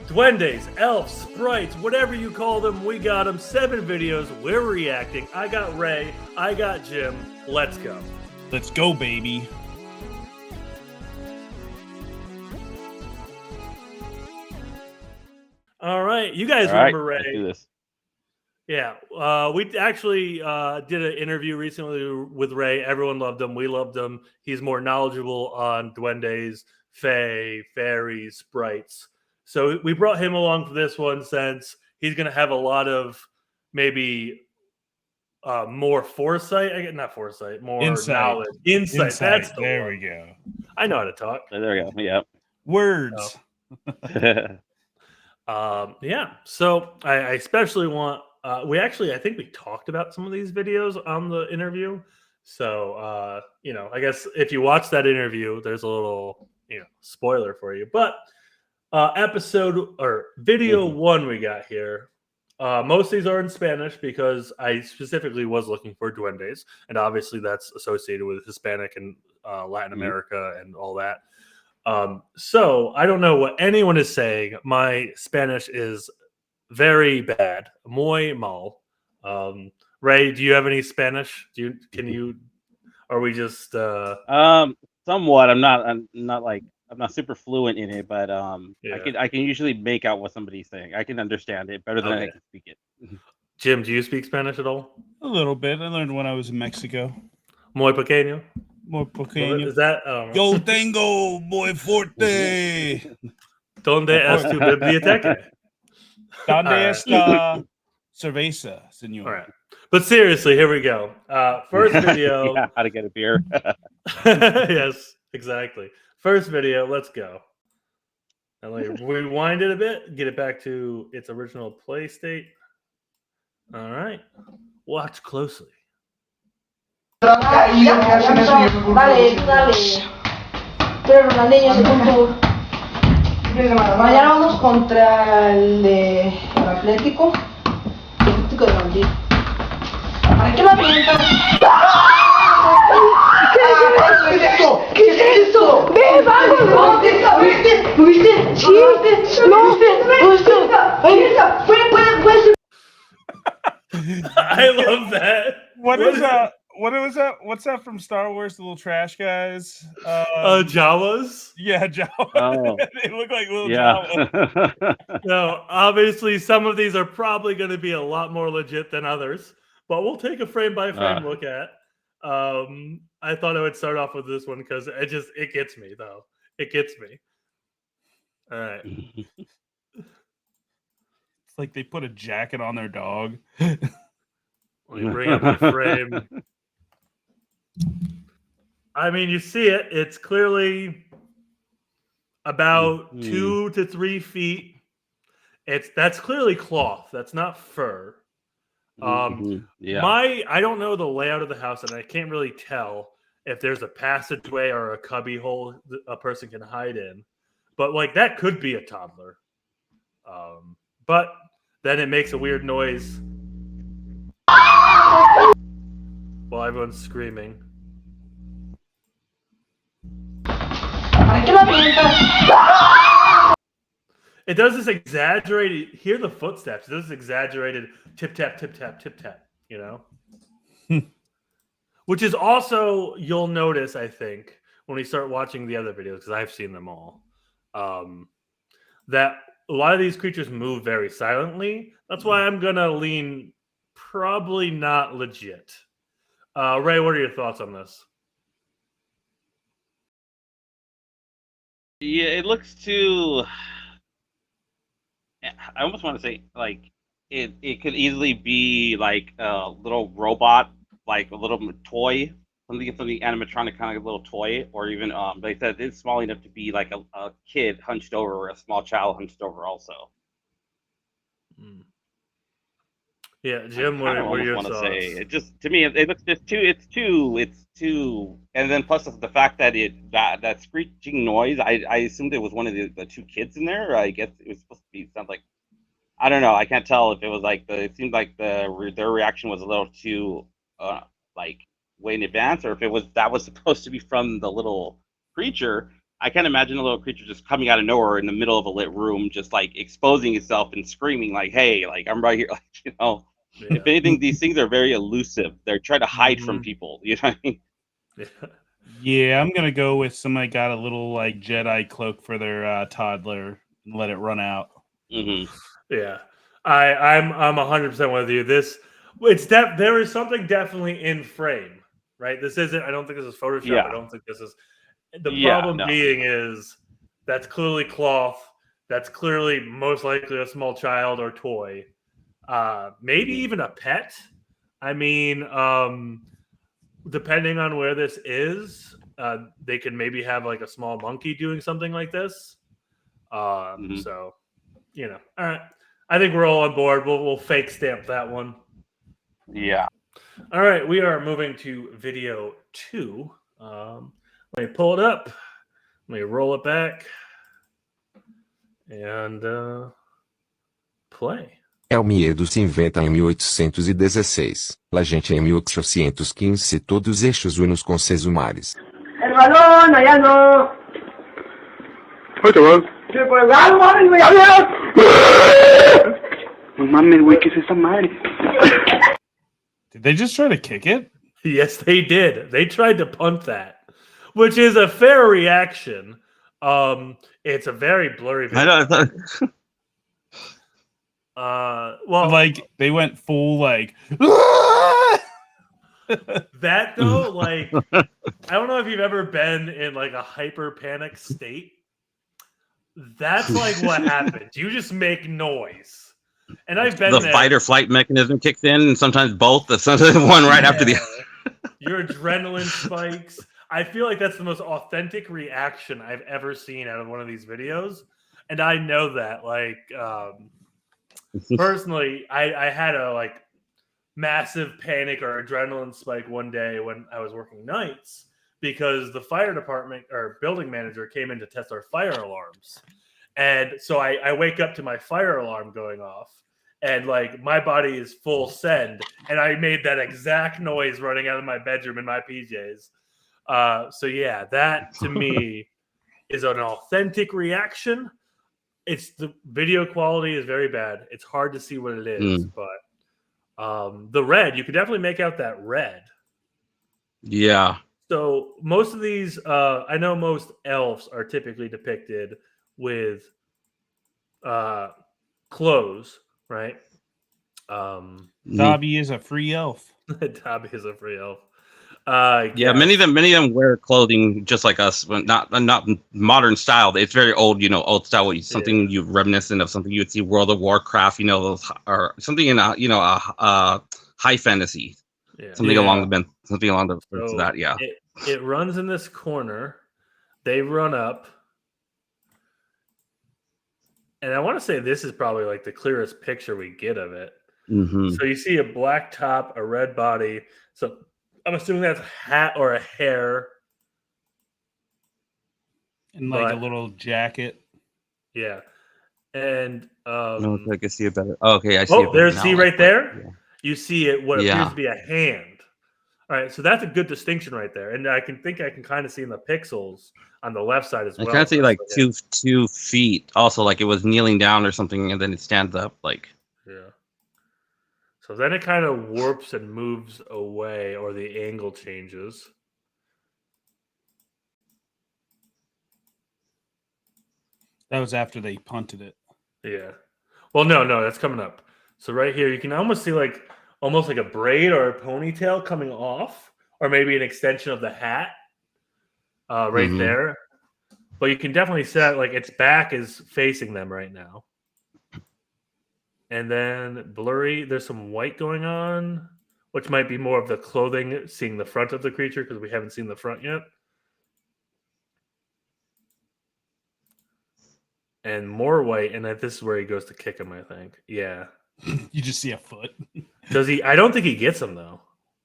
Duendes, elves, sprites, whatever you call them, we got them. 7 videos, we're reacting. I got Ray, I got Jim. Let's go. Let's go, baby. All right, you guys remember Ray? Let's do this. Yeah, we actually did an interview recently with Ray. Everyone loved him. We loved him. He's more knowledgeable on duendes, fae, fairies, sprites. So we brought him along for this one since he's going to have a lot of maybe more foresight. Not foresight, more knowledge. Insight. That's the there one. we go. I know how to talk. There we go. Yeah. Words. Yeah. So I especially want. I think we talked about some of these videos on the interview. So I guess if you watch that interview, there's a little spoiler for you. But episode or video 1 we got here. Most of these are in Spanish because I specifically was looking for duendes, and obviously that's associated with Hispanic and Latin America and all that. So I don't know what anyone is saying. My Spanish is very bad. Muy mal. Ray, do you have any Spanish? Are we just somewhat. I'm not super fluent in it, but I can usually make out what somebody's saying. I can understand it better than I can speak it. Jim, do you speak Spanish at all? A little bit. I learned when I was in Mexico. Muy pequeño. Muy pequeño. Is that? Yo tengo muy fuerte. ¿Dónde es tu biblioteca? ¿Dónde está cerveza, señor? All right. But seriously, here we go. First video. Yeah, how to get a beer. Yes, exactly. First video. Let's go. And let me rewind it a bit. Get it back to its original play state. All right. Watch closely. Dale, dale. Pero Ronaldinho se puso. Mañana vamos contra el Atlético de Madrid. ¿Para qué la avientas? ¿Qué es eso? ¡Ve, vamos! ¿Lo viste? Sí, ¿lo viste? Puede. I love that. What is that? What was that? What's that from Star Wars? The little trash guys? Jawas? Yeah, Jawas. Oh. They look like little Yeah. Jawas. No, obviously some of these are probably going to be a lot more legit than others, but we'll take a frame by frame look at. I thought I would start off with this one because it gets me though. It gets me. All right. It's like they put a jacket on their dog. Let me bring up the frame. I mean, you see it. It's clearly about 2 to 3 feet. That's clearly cloth. That's not fur. Yeah. I don't know the layout of the house, and I can't really tell if there's a passageway or a cubby hole a person can hide in. But that could be a toddler. But then it makes a weird noise while everyone's screaming. It does this exaggerated. Hear the footsteps. It does this exaggerated tip tap, tip tap, tip tap. Which is also, you'll notice, I think, when we start watching the other videos, because I've seen them all, that a lot of these creatures move very silently. That's why I'm gonna lean probably not legit. Ray, what are your thoughts on this? Yeah, it looks too. I almost want to say it could easily be like a little robot, like a little toy, something animatronic kind of little toy, or even they said it's small enough to be like a kid hunched over or a small child hunched over also. Yeah, Jim, what are your thoughts? It just, to me, it looks just it's too, and then plus the fact that that screeching noise, I assumed it was one of the 2 kids in there. I guess it was supposed to be sound like, I don't know. I can't tell if it was it seemed like their reaction was a little too way in advance, or if that was supposed to be from the little creature. I can't imagine a little creature just coming out of nowhere in the middle of a lit room, just like exposing itself and screaming like, "Hey, like I'm right here!" Like, you know, Yeah. if anything, these things are very elusive. They're trying to hide from Mhm. people. You know what I mean? Yeah. Yeah, I'm gonna go with somebody got a little like Jedi cloak for their toddler and let it run out. Hmm. Yeah, I'm 100% with you. There is something definitely in frame, right? This isn't. I don't think this is Photoshop. Yeah. I don't think this is. The Yeah. problem No. being is that's clearly cloth. That's clearly most likely a small child or toy. Maybe Mhm. even a pet. I mean, depending on where this is, they could maybe have like a small monkey doing something like this. Mhm. So all right. I think we're all on board. We'll fake stamp that one. Yeah. All right, we are moving to video 2. Let me pull it up. Let me roll it back and play. É o medo se inventa em 1816. La gente em 1815 todos estes unos com seus mares. El balón, allá no. Oye, weón. Sí, pues vamos, güey, allá. No mames, güey, ¿qué es esa madre? Did they just try to kick it? Yes, they did. They tried to punt that, which is a fair reaction. It's a very blurry video. I know. Well, Like they went full like. that though, like I don't know if you've ever been in like a hyper panic state. That's like what happens. You just make noise. And I've been The there. fight or flight mechanism kicks in, and sometimes both. Sometimes one right after the other. Your adrenaline spikes. I feel like that's the most authentic reaction I've ever seen out of one of these videos. And I know that. Like personally, I had a like massive panic or adrenaline spike one day when I was working nights because the fire department or building manager came in to test our fire alarms. And so I wake up to my fire alarm going off and like my body is full send. And I made that exact noise running out of my bedroom in my PJs. So yeah, that to me is an authentic reaction. It's the video quality is very bad. It's hard to see what it is, but the red, you can definitely make out that red. Yeah. So most of these, I know most elves are typically depicted with clothes, right? Dobby is a free elf. Dobby is a free elf. Yeah, yes. many of them wear clothing just like us, but not modern style. It's very old, old style. Something you reminiscent of something you would see World of Warcraft, those, or something in a high fantasy, something along the So that. Yeah, it runs in this corner. They run up, and I want to say this is probably like the clearest picture we get of it. mm-hmm. So you see a black top, a red body. So I'm assuming that's a hat or a hair. And like a little jacket. Yeah. And I can see it better. Oh, okay, I see. Oh, there's see right there. Yeah. You see it. What appears to be a hand. All right, so that's a good distinction right there, and I can kind of see in the pixels on the left side as well. I can't see like 2 feet. Also, like it was kneeling down or something, and then it stands up. Like so then it kind of warps and moves away, or the angle changes. That was after they punted it. Yeah. Well, no, that's coming up. So right here, you can almost see almost like a braid or a ponytail coming off, or maybe an extension of the hat right there. But you can definitely see that its back is facing them right now. And then blurry, there's some white going on, which might be more of the clothing, seeing the front of the creature because we haven't seen the front yet. And more white, and this is where he goes to kick him, I think. Yeah. You just see a foot. Does he? I don't think he gets him, though.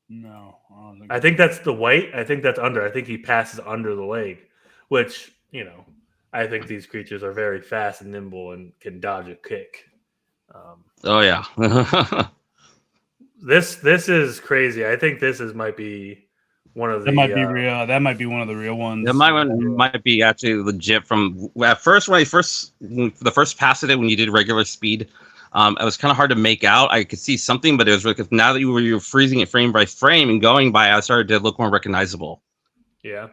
No. I think that's the white. I think that's under. I think he passes under the leg, which, I think these creatures are very fast and nimble and can dodge a kick. Oh, yeah. This is crazy. I think this might be one of That might be the real. That might be one of the real ones. That might be actually legit. From at first, when the first pass of it, when you did regular speed, it was kind of hard to make out. I could see something, but it was because now that you were freezing it frame by frame and going by, I started to look more recognizable. yeah.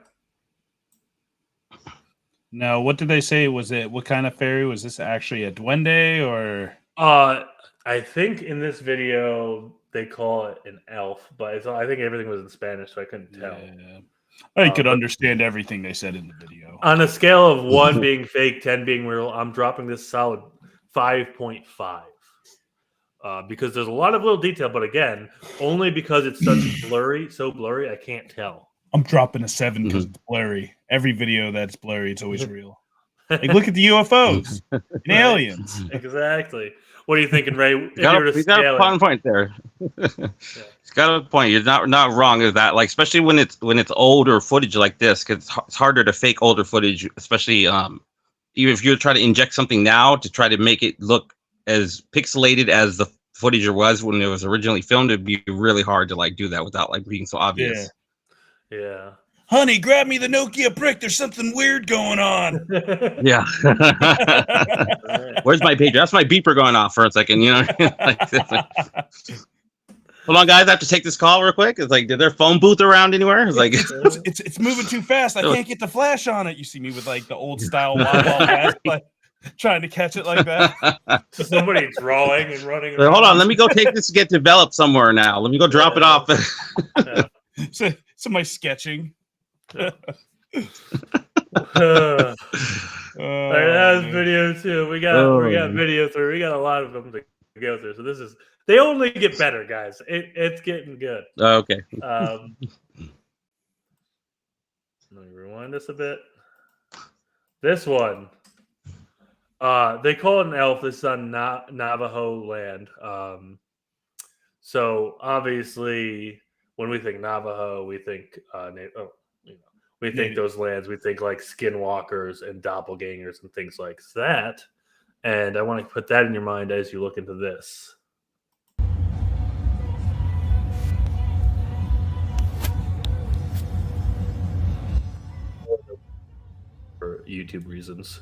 Now, what did they say? Was it what kind of fairy? Was this actually a duende or? I think in this video they call it an elf, but I think everything was in Spanish, so I couldn't tell. Yeah. I could but- understand everything they said in the video. On a scale of 1 being fake, 10 being real, I'm dropping this solid 5.5. Because there's a lot of little detail, but again, only because it's so blurry, I can't tell. I'm dropping a 7 because it's blurry. Every video that's blurry, it's always real. Like, look at the UFOs and aliens. Exactly. What are you thinking, Ray? If You got you were to a scale fun it, point there. It's got a point. You're not wrong with that. Like especially when it's older footage like this, because it's harder to fake older footage, especially even if you're trying to inject something now to try to make it look as pixelated as the footage was when it was originally filmed. It'd be really hard to like do that without like being so obvious. yeah. Honey, grab me the Nokia brick. There's something weird going on. Yeah. Where's my pager? That's my beeper going off for a second. You know. Hold on, guys. I have to take this call real quick. It's like, is there a phone booth around anywhere? It's like It's moving too fast. I can't get the flash on it. You see me with like the old style Wawa mask, like trying to catch it like that. Somebody drawing and running. Hold on. Let me go take this to get developed somewhere now. Let me go drop it off. Somebody sketching. All right, that was video 2. We got video 3. We got a lot of them to go through. So they only get better, guys. It's getting good. Okay. Let me rewind this a bit. This one, they call it an elf. This is on Navajo land. So obviously, when we think Navajo, we think we think those lands. We think like skinwalkers and doppelgangers and things like that. And I want to put that in your mind as you look into this. For YouTube reasons.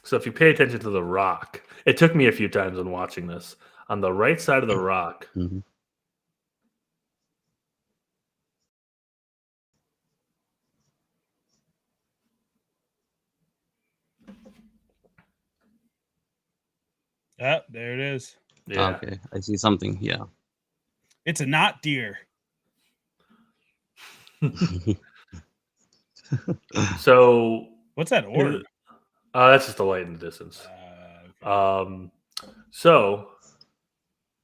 So if you pay attention to the rock, it took me a few times when watching this. On the right side of the rock, Yeah, there it is. yeah. Okay. I see something. Yeah. It's a knot deer. So What's that orb? that's just the light in the distance. Okay. So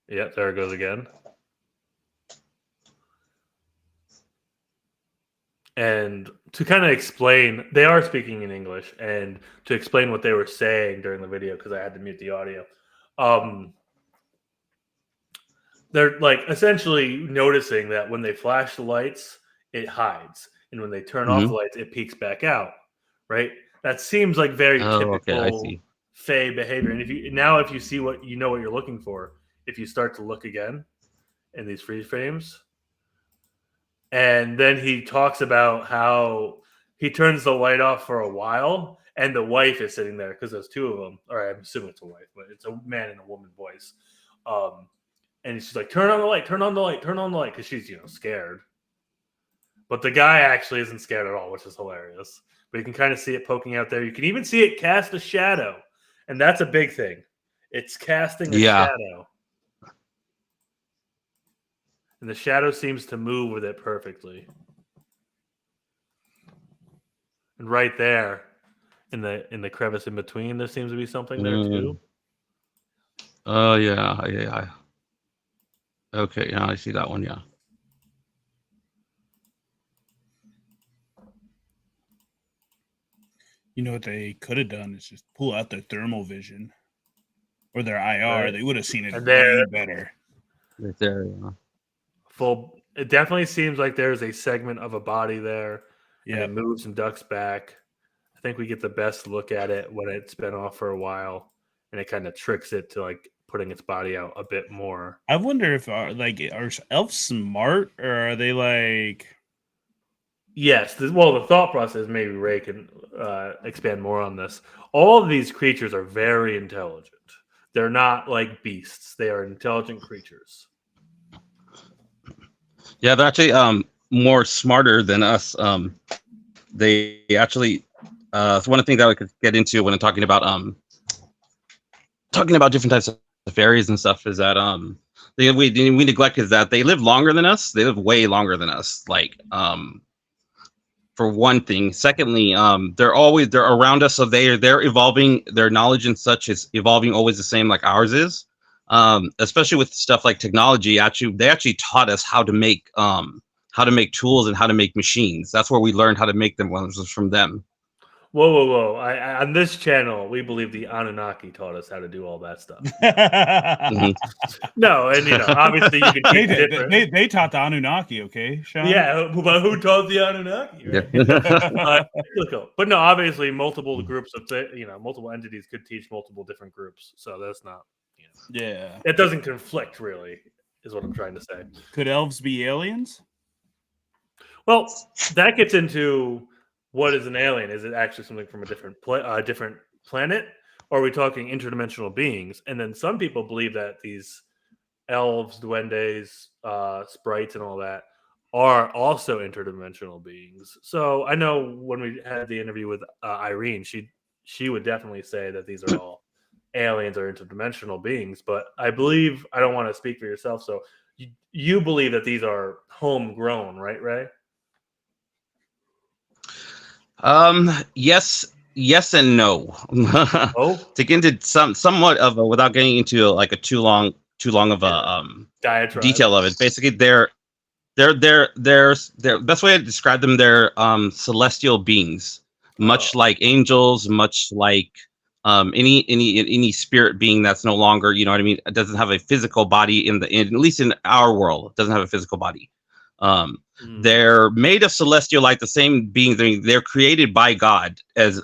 yeah, there it goes again. And to kind of explain, they are speaking in English, and to explain what they were saying during the video, because I had to mute the audio. They're like essentially noticing that when they flash the lights, it hides, and when they turn off the lights, it peeks back out. Right? That seems like very typical Okay, I see. Fae behavior. And if you see what you're looking for, if you start to look again in these freeze frames, and then he talks about how he turns the light off for a while, and the wife is sitting there because there's two of them. Or I'm assuming it's a wife, but it's a man and a woman voice. And she's like, "Turn on the light, turn on the light, turn on the light," because she's scared. But the guy actually isn't scared at all, which is hilarious. But you can kind of see it poking out there. You can even see it cast a shadow, and that's a big thing. It's casting a shadow. And the shadow seems to move with it perfectly. And right there, in the crevice in between, there seems to be something there too. Oh yeah. Okay, yeah, I see that one. Yeah. You know what they could have done is just pull out their thermal vision or their IR. Right. They would have seen it And way better. Right there. Yeah. It definitely seems like there's a segment of a body there. And it moves and ducks back. I think we get the best look at it when it's been off for a while. and it kind of tricks it to like putting its body out a bit more. I wonder if are elves smart, or are they like? Yes, the thought process, maybe Ray can expand more on this. All of these creatures are very intelligent. They're not like beasts. They are intelligent creatures. Yeah, they're actually more smarter than us. They actually it's one of the things that I could get into when I'm talking about different types of fairies and stuff is that we neglect is that they live longer than us. They live way longer than us. Like for one thing. Secondly, they're around us, so they're evolving. Their knowledge and such is evolving always the same like ours is. Especially with stuff like technology. They actually taught us how to make tools and how to make machines. That's where we learned how to make them was from them. Whoa! On this channel, we believe the Anunnaki taught us how to do all that stuff. Mhm. No, and obviously you can teach different. They taught the Anunnaki, okay, Sean? Yeah, but who taught the Anunnaki? Right? But no, obviously multiple groups of multiple entities could teach multiple different groups, so that's not. Yeah, it doesn't conflict really, is what I'm trying to say. Could elves be aliens? Well, that gets into what is an alien. Is it actually something from a different planet, or are we talking interdimensional beings? And then some people believe that these elves, duendes, sprites, and all that are also interdimensional beings. So I know when we had the interview with Irene, she would definitely say that these are all aliens or interdimensional beings. But I believe, I don't want to speak for yourself, so you believe that these are homegrown, right, Ray? Yes and no. Oh, To get into somewhat of a, without getting into like a too long of a diatribe. detail of it. Basically, they're best way to describe them. They're celestial beings, much like angels, much like any spirit being that's no longer, you know what I mean, it doesn't have a physical body at least in our world, it doesn't have a physical body. They're made of celestial light, the same beings. They're created by God as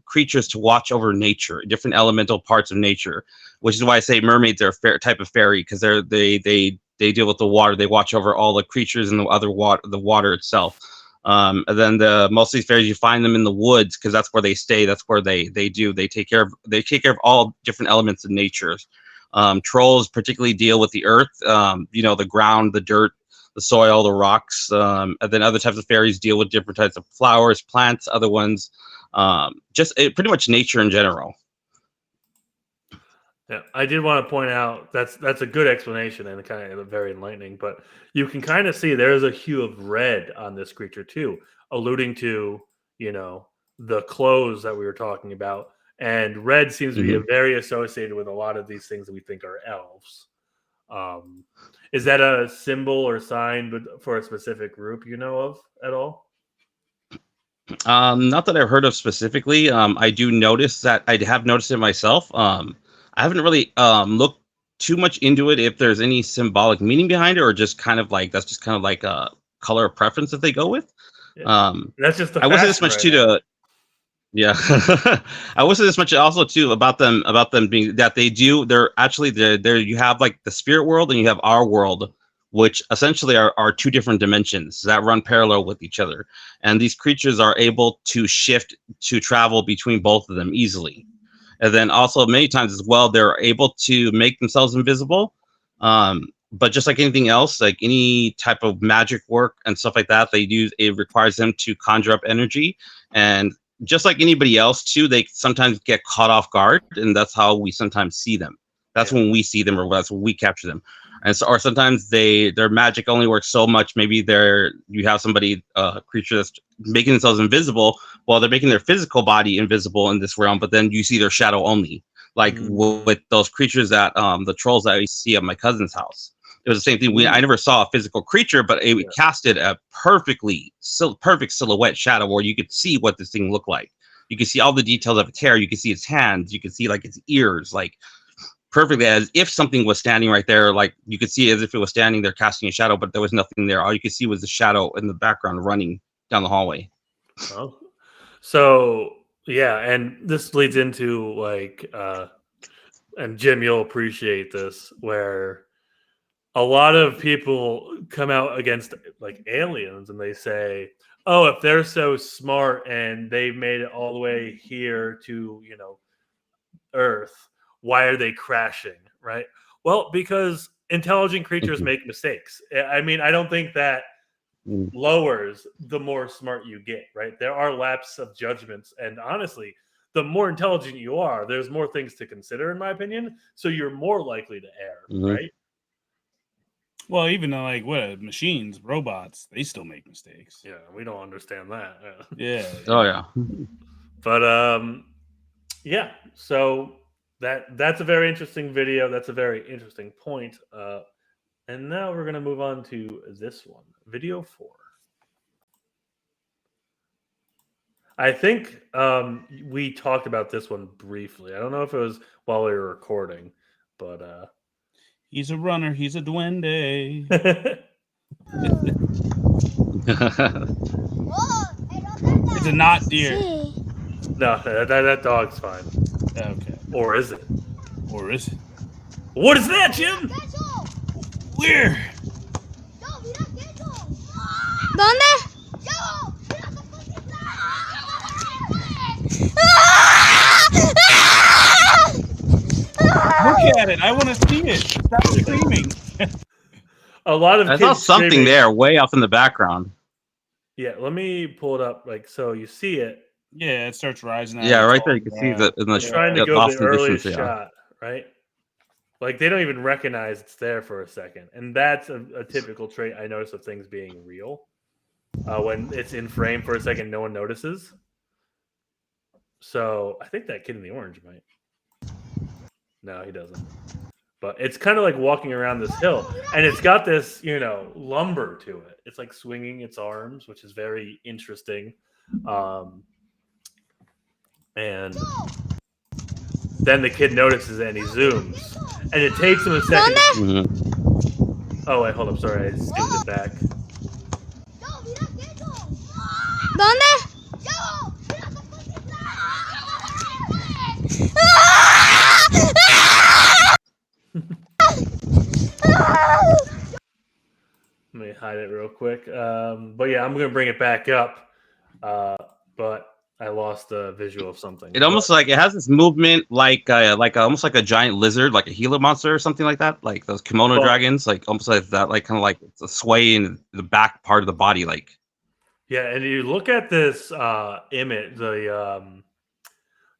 creatures to watch over nature, different elemental parts of nature, which is why I say mermaids are a type of fairy, because they deal with the water. They watch over all the creatures in the other water, the water itself. And then most of these fairies, you find them in the woods because that's where they stay. That's where they take care of all different elements of nature. Trolls particularly deal with the earth, the ground, the dirt, the soil, the rocks, and then other types of fairies deal with different types of flowers, plants, other ones, pretty much nature in general. Yeah, I did want to point out that's a good explanation and kind of very enlightening. But you can kind of see there's a hue of red on this creature too, alluding to the clothes that we were talking about. And red seems to be very associated with a lot of these things that we think are elves. Is that a symbol or sign for a specific group you know of at all? Not that I've heard of specifically. I do notice that I have noticed it myself. I haven't really looked too much into it if there's any symbolic meaning behind it, or just kind of like that's just kind of like a color of preference that they go with. Yeah. That's just the I will say this much too to yeah. I will say this much also too about them being that they're actually there. You have like the spirit world and you have our world, which essentially are two different dimensions that run parallel with each other. And these creatures are able to travel between both of them easily. And then also many times as well, they're able to make themselves invisible. But just like anything else, like any type of magic work and stuff like that, it requires them to conjure up energy. And just like anybody else too, they sometimes get caught off guard, and that's how we sometimes see them. That's when we see them, or that's when we capture them. And so, or sometimes their magic only works so much. Maybe you have somebody, creature that's making themselves invisible while they're making their physical body invisible in this realm, but then you see their shadow only. Like with those creatures that the trolls that I see at my cousin's house. It was the same thing. I never saw a physical creature, but it casted a perfect silhouette shadow where you could see what this thing looked like. You could see all the details of its hair. You could see its hands. You could see like its ears, like perfectly as if something was standing right there. Like you could see as if it was standing there casting a shadow, but there was nothing there. All you could see was the shadow in the background running down the hallway. Oh. So Yeah, and this leads into like and Jim, you'll appreciate this, where a lot of people come out against like aliens and they say, "Oh, if they're so smart and they've made it all the way here to, Earth, why are they crashing?" Right? Well, because intelligent creatures Mhm. make mistakes. I mean, I don't think that Mm. lowers the more smart you get, right? There are lapses of judgments, and honestly, the more intelligent you are, there's more things to consider, in my opinion. So you're more likely to err, Mhm. right? Well, even like machines, robots, they still make mistakes. Yeah, we don't understand that. Yeah. Oh yeah. But yeah. So that's a very interesting video. That's a very interesting point. And now we're gonna move on to this one, video 4. I think we talked about this one briefly. I don't know if it was while we were recording, but He's a runner. He's a duende. It's a not deer. no, that dog's fine. Okay. Or is it? Or is it? What is that, Jim? Where? ¿Dónde? Look at it. I want to see it. Stop screaming. A lot of I saw kids something screaming. there, way off in the background. Yeah, let me pull it up. Like, so you see it. Yeah, it starts rising. Yeah, out. right It's there all you can see brown. that in the They're trying to go off the in the earliest distance. Yeah. shot, right? Like they don't even recognize it's there for a second, and that's a typical trait I notice of things being real. When it's in frame for a second, no one notices. So I think that kid in the orange might. No, he doesn't. But it's kind of like walking around this hill, and it's got this, lumber to it. It's like swinging its arms, which is very interesting. And then the kid notices it and he zooms, and it takes him a second. Mhm. Oh wait, hold up. Sorry, I zoomed it back. ¿Dónde? Let me hide it real quick. But yeah, I'm gonna bring it back up. But I lost a visual of something. It almost like it has this movement, like almost like a giant lizard, like a Gila monster or something like that, like those kimono Well- dragons, like almost like that, like kind of like it's a sway in the back part of the body, like. Yeah, and you look at this image,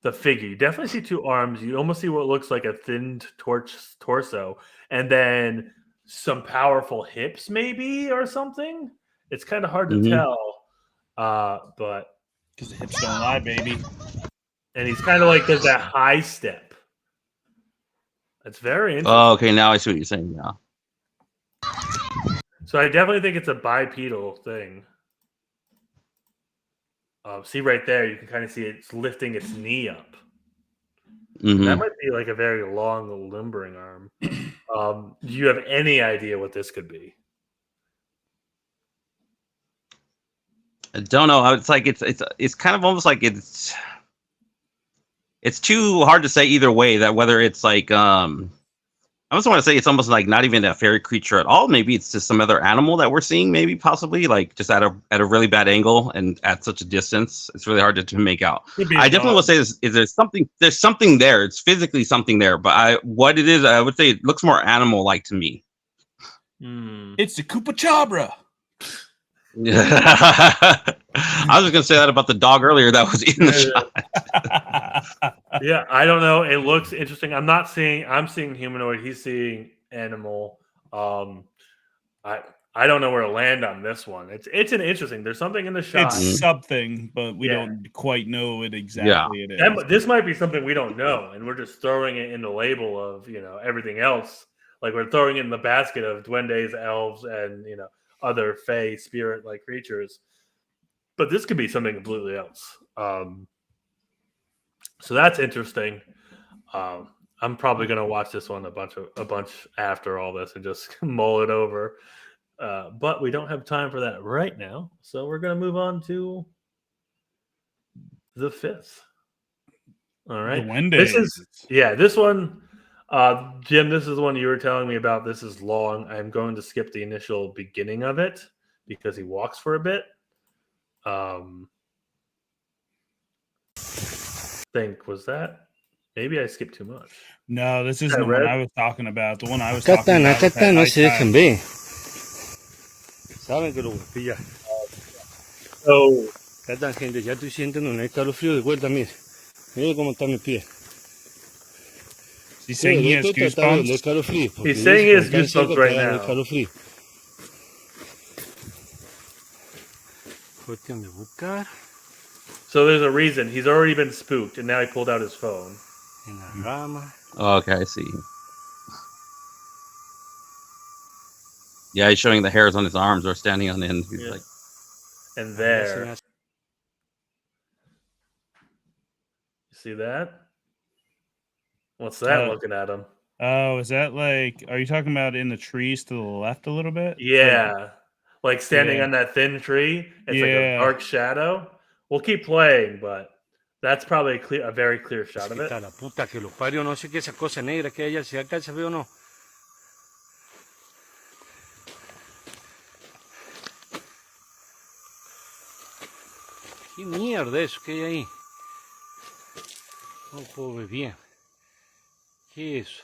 the figure. You definitely see two arms. You almost see what looks like a thinned torso, and then some powerful hips, maybe, or something. It's kind of hard to Mhm. tell, but Because the hips don't lie, baby. and he's kind of like does that high step. That's very interesting. Oh, okay. Now I see what you're saying. Yeah. So I definitely think it's a bipedal thing. See right there, you can kind of see it's lifting its knee up. Mhm. That might be like a very long, lumbering arm. Do you have any idea what this could be? I don't know. It's like it's kind of almost like it's too hard to say either way. That whether it's like I also want to say it's almost like not even a fairy creature at all. Maybe it's just some other animal that we're seeing. Maybe possibly like just at a really bad angle and at such a distance. It's really hard to make out. Could be I a definitely dog. will say is there's something there. It's physically something there, but what it is, I would say it looks more animal like to me. It's the Koopa Chabra. I was just gonna say that about the dog earlier that was in the shot. Yeah, I don't know. It looks interesting. I'm seeing humanoid. He's seeing animal. I don't know where to land on this one. It's an interesting. There's something in the shot. It's something, but we Yeah. don't quite know it exactly. It is. This might be something we don't know, and we're just throwing it in the label of everything else. Like we're throwing it in the basket of duendes, elves, and other fey spirit-like creatures. But this could be something completely else. So that's interesting. I'm probably gonna watch this one a bunch after all this and just mull it over. But we don't have time for that right now, so we're gonna move on to the fifth. All right. The This one, Jim, this is the one you were telling me about. This is long. I'm going to skip the initial beginning of it because he walks for a bit. Was that? Maybe I skipped too much. No, this isn't the one I was talking about. The one I was Acá talking about. están, no se dejen ver. Saben que lo voy a pillar. So, Acá están, gente, ya estoy sintiendo un escalofrío de vuelta, mire. Mire cómo está mi pie. He's saying he has goosebumps. He's saying he has goosebumps right now. Cuestión de buscar. So there's a reason. He's already been spooked, and now he pulled out his phone. En la rama. Oh, okay, I see. Yeah, he's showing the hairs on his arms or standing on end. He's like, and there. You see that? What's that looking at him? Oh, is that like, are you talking about in the trees to the left a little bit? Yeah. Like standing on that thin tree. It's like a dark shadow. We'll keep playing, but that's probably a very clear shot of it. La puta que lo parió, no sé qué esa cosa negra que hay allá, si acá se ve o no. ¿Qué mierda es eso que hay ahí? No puedo ver bien. ¿Qué es eso?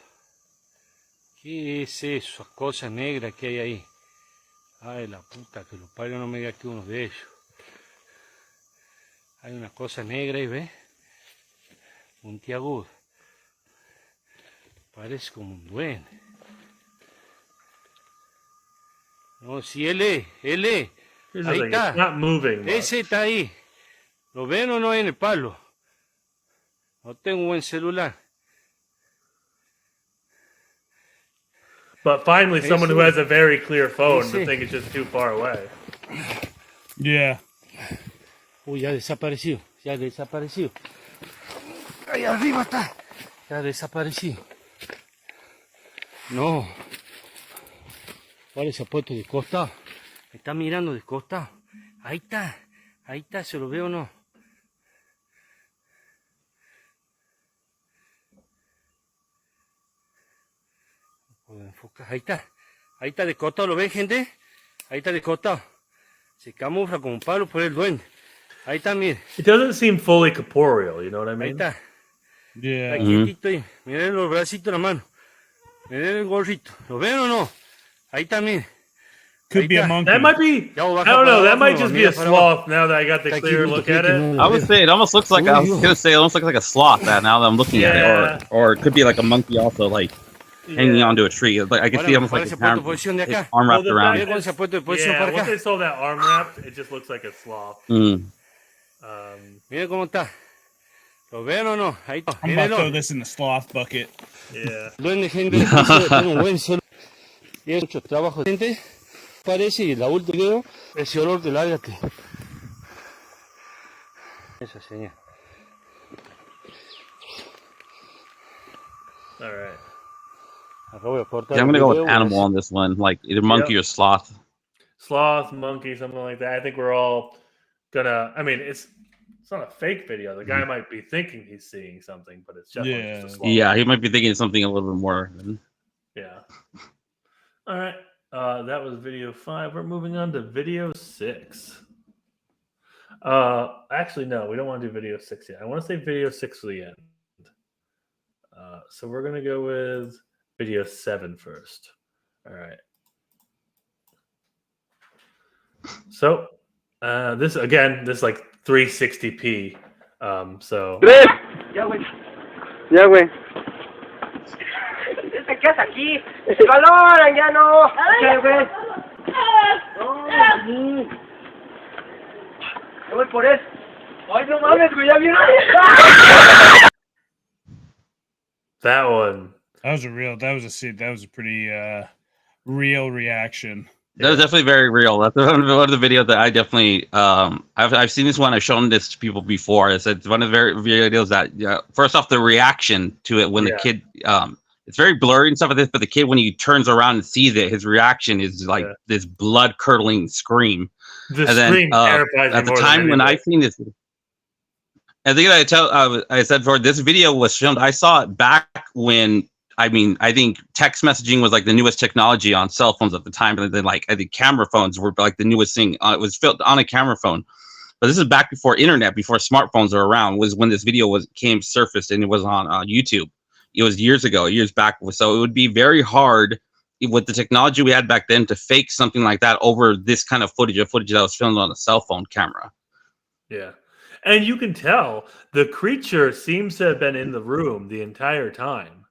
¿Qué es eso? Esa cosa negra que hay ahí. Ay, la puta que lo parió, no me diga que uno de ellos. Hay una cosa negra ahí, ¿ves? Puntiaguda. Parece como un duende. No, si él es. Ahí está. It's not moving. Ese está ahí. ¿Lo ven o no en el palo? No tengo buen celular. But finally, someone who has a very clear phone, the thing is just too far away. Yeah. Uy, ya desapareció. Ahí arriba está. Ya desapareció. No. ¿Cuál se ha puesto de costado? Me está mirando de costado. Ahí está, ¿se lo veo o no? No puedo enfocar. Ahí está de costado, ¿lo ven, gente? Ahí está de costado. Se camufla como un palo por el duende. Ahí está, mire. It doesn't seem fully corporeal, you know what I mean? Ahí está. Yeah. Está quietito ahí. Miren los bracitos en la mano. Miren el gorrito. ¿Lo ven o no? Ahí está, mire. Could be a monkey. That might be, I don't know, that might just be a sloth now that I got the clear look at it. I would say it almost looks like, I was going to say, it almost looks like a sloth now that I'm looking at it. Or it could be like a monkey also, like, hanging onto a tree. Like, I can see almost like his arm wrapped around. Yeah, once they saw that arm wrapped, it just looks like a sloth. Miren cómo está. ¿Lo ven o no? Ahí está. I'm about to throw this in the sloth bucket. Yeah. Duende, gente, tengo un buen celular. Y mucho trabajo, gente. Parece, y la última video, ese olor del área que... Esa señal. All right. Yeah, I'm going to go with animal on this one, like either monkey or sloth. Sloth, monkey, something like that. I think we're all gonna, I mean, it's not a fake video. The guy might be thinking he's seeing something, but it's definitely just a sloth. Yeah, he might be thinking something a little bit more. Yeah. All right. That was video 5. We're moving on to video 6. Actually, no, we don't want to do video 6 yet. I want to say video 6 for the end. So we're going to go with video 7 first. All right. So this like 360p. So. Ya, güey. ¿Qué haces aquí? ¡Calor, ya no! ¿Qué, güey? No, yo voy por eso. ¡Ay, no mames, güey! ¡Ya vieron! That one. That was a pretty real reaction. That was definitely very real. That's one of the videos that I definitely I've seen this one. I've shown this to people before. It's one of the videos that first off, the reaction to it when the kid it's very blurry and stuff like this, but the kid, when he turns around and sees it, his reaction is like this blood curdling scream. The scream terrifies me at the more time than when I anything. seen this, I think I said before, this video was filmed. I saw it back when, I think text messaging was like the newest technology on cell phones at the time. And then like, I think camera phones were like the newest thing. It was filmed on a camera phone. But this is back before internet, before smartphones were around, was when this video came surfaced, and it was on YouTube. It was years ago, years back. So it would be very hard with the technology we had back then to fake something like that over this kind of footage that was filmed on a cell phone camera. Yeah. And you can tell the creature seems to have been in the room the entire time.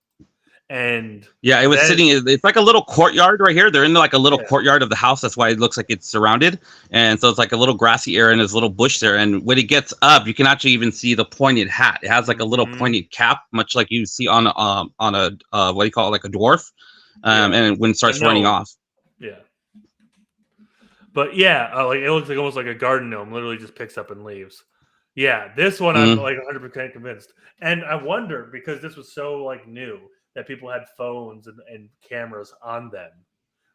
And yeah, it was sitting. It's like a little courtyard right here. They're in like a little courtyard of the house. That's why it looks like it's surrounded. And so it's like a little grassy area and there's a little bush there. And when it gets up, you can actually even see the pointed hat. It has like a little pointed cap, much like you see on a what do you call it, like a dwarf. And when it starts running off. Yeah. But yeah, like it looks like almost like a garden gnome. Literally just picks up and leaves. Yeah, this one I'm like 100% convinced. And I wonder, because this was so like new, that people had phones and cameras on them,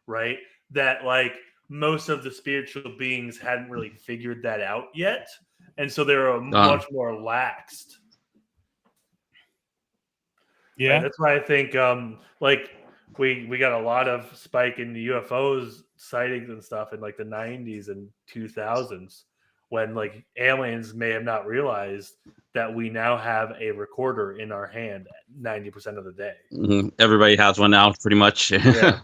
right? That like most of the spiritual beings hadn't really figured that out yet. And so they were much more laxed. Yeah. And that's why I think like we got a lot of spike in UFOs sightings and stuff in like the 90s and 2000s, when like aliens may have not realized that we now have a recorder in our hand 90% of the day. Mm-hmm. Everybody has one now, pretty much. Yeah. So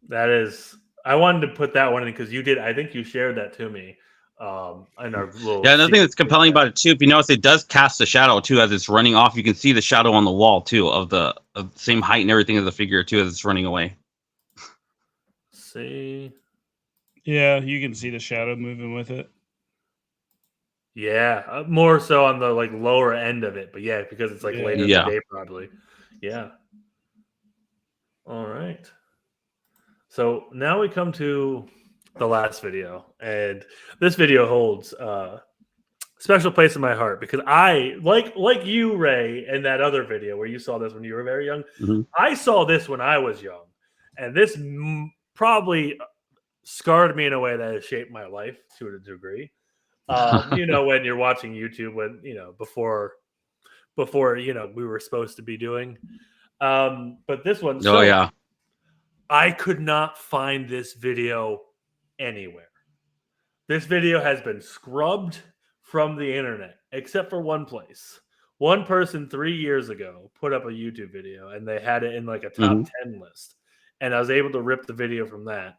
that is, I wanted to put that one in because you did. I think you shared that to me. In our little another thing that's compelling about it too, if you notice, it does cast a shadow too as it's running off. You can see the shadow on the wall too, of the same height and everything of the figure too as it's running away. See. Yeah, you can see the shadow moving with it. Yeah, more so on the like lower end of it, but yeah, because it's like later in the day probably. Yeah. All right. So now we come to the last video, and this video holds a special place in my heart because I like you, Ray, in that other video where you saw this when you were very young. Mm-hmm. I saw this when I was young, and this probably scarred me in a way that has shaped my life to a degree. You know, when you're watching YouTube, when before we were supposed to be doing. But this one, I could not find this video anywhere. This video has been scrubbed from the internet, except for one place. One person 3 years ago put up a YouTube video, and they had it in like a top 10 list. And I was able to rip the video from that.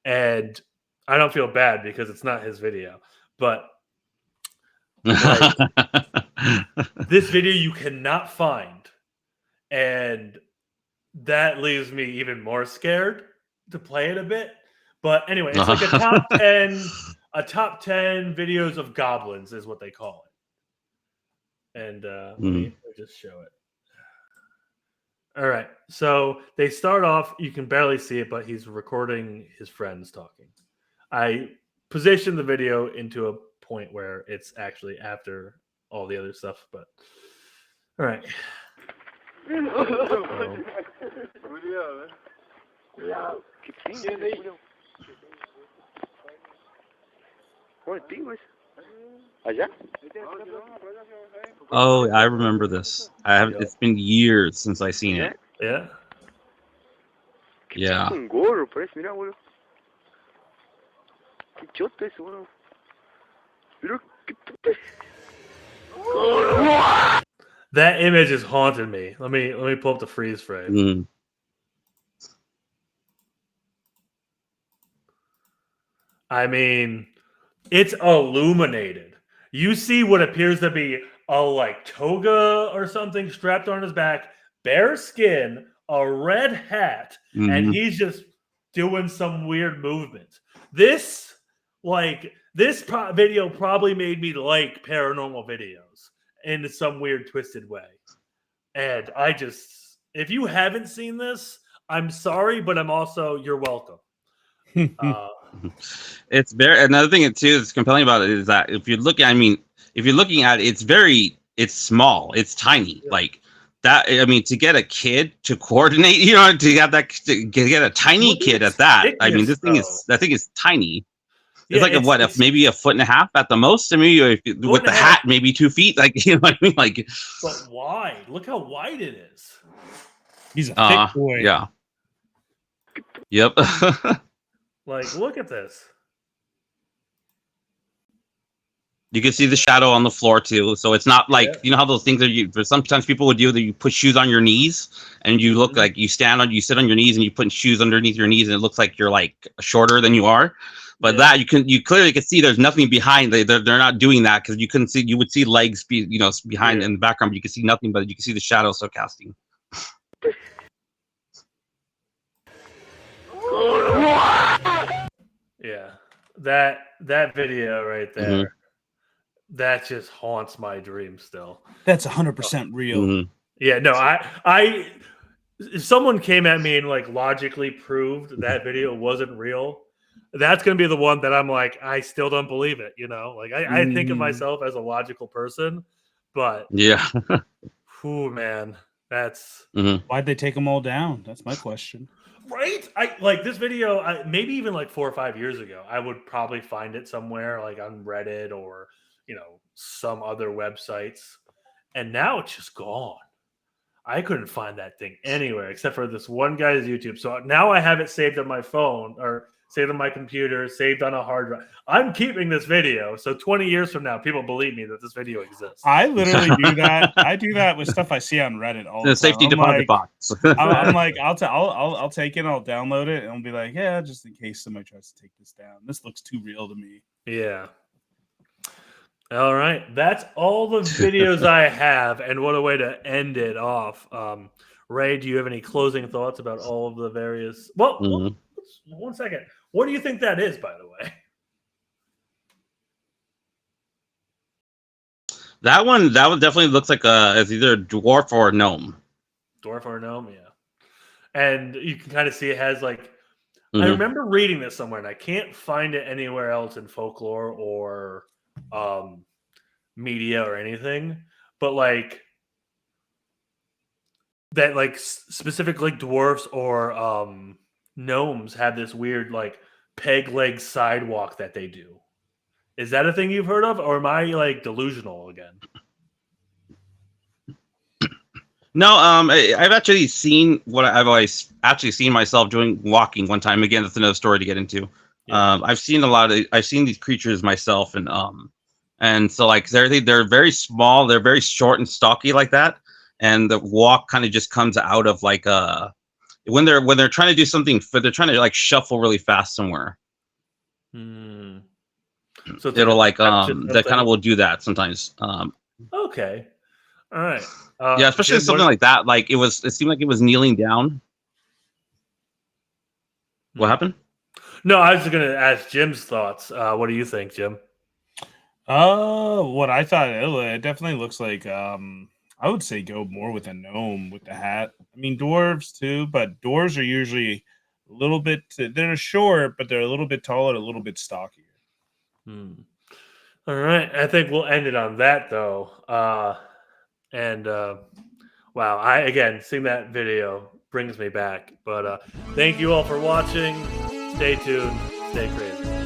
And I don't feel bad because it's not his video. But like, this video you cannot find. And that leaves me even more scared to play it a bit. But anyway, it's like a top 10 videos of goblins is what they call it. And let me just show it. All right. So they start off, you can barely see it, but he's recording his friends talking. I positioned the video into a point where it's actually after all the other stuff, but all right. Oh, I remember this. It's been years since I seen it. Yeah. Yeah. That image has haunted me. Let me pull up the freeze frame. I mean, it's illuminated. You see what appears to be a like toga or something strapped on his back, bare skin, a red hat, and he's just doing some weird movement. This video probably made me like paranormal videos in some weird twisted way. And if you haven't seen this, I'm sorry, but you're welcome. It's very, another thing too that's compelling about it is that if you're looking at it, it's small, it's tiny, like that. I mean, to get a kid to coordinate, to get a tiny kid at that. I mean, that thing is tiny. It's like maybe a foot and a half at the most. I mean, with the hat, maybe 2 feet. Like, you know what I mean? Like, but wide. Look how wide it is. He's a thick boy. Yeah. Yep. Like, look at this. You can see the shadow on the floor too, so it's not like you know how those things are. Sometimes people would do that. You put shoes on your knees, and you look like you sit on your knees, and you put shoes underneath your knees, and it looks like you're like shorter than you are. But that you clearly can see there's nothing behind. They're not doing that because you would see legs behind in the background, but you can see nothing, but you can see the shadow still casting. Yeah, that video right there. That just haunts my dreams still. That's 100% real. Yeah, no, I if someone came at me and like logically proved that video wasn't real, that's gonna be the one that I'm like, I still don't believe it. You know, like I think of myself as a logical person, but whew, man, that's why'd they take them all down? That's my question. Right? I like this video. Maybe even like 4 or 5 years ago, I would probably find it somewhere like on Reddit or some other websites, and now it's just gone. I couldn't find that thing anywhere except for this one guy's YouTube. So now I have it saved on my phone or saved on my computer, saved on a hard drive. I'm keeping this video, so 20 years from now, people believe me that this video exists. I literally do that. I do that with stuff I see on Reddit all the time. Safety deposit box. I'm like, I'll take it, I'll download it, and I'll be like, yeah, just in case somebody tries to take this down. This looks too real to me. Yeah. All right, that's all the videos I have, and what a way to end it off. Ray, do you have any closing thoughts about all of the various? Well, 1 second. What do you think that is, by the way? That one definitely looks like it's either a dwarf or a gnome. Dwarf or gnome, yeah. And you can kind of see it has like. I remember reading this somewhere, and I can't find it anywhere else in folklore or media or anything, but like that, like specifically dwarfs or gnomes have this weird like peg leg sidewalk that they do. Is that a thing you've heard of, or am I like delusional again? No, I've actually seen what I've always actually seen myself doing walking one time. Again, that's another story to get into. Yeah. I've seen these creatures myself, and so like they're very small, they're very short and stocky like that, and the walk kind of just comes out of like when they're trying to do something, they're trying to like shuffle really fast somewhere. So it'll like that kind of will do that sometimes. Okay, all right. Yeah, especially Jim, something like that. Like it seemed like it was kneeling down. What happened? No, I was just gonna ask Jim's thoughts. What do you think, Jim? What I thought, it definitely looks like I would say go more with a gnome with the hat. I mean dwarves too, but dwarves are usually a little bit. They're short, but they're a little bit taller, a little bit stockier. All right, I think we'll end it on that though. Wow, again seeing that video brings me back. But thank you all for watching. Stay tuned. Stay crazy.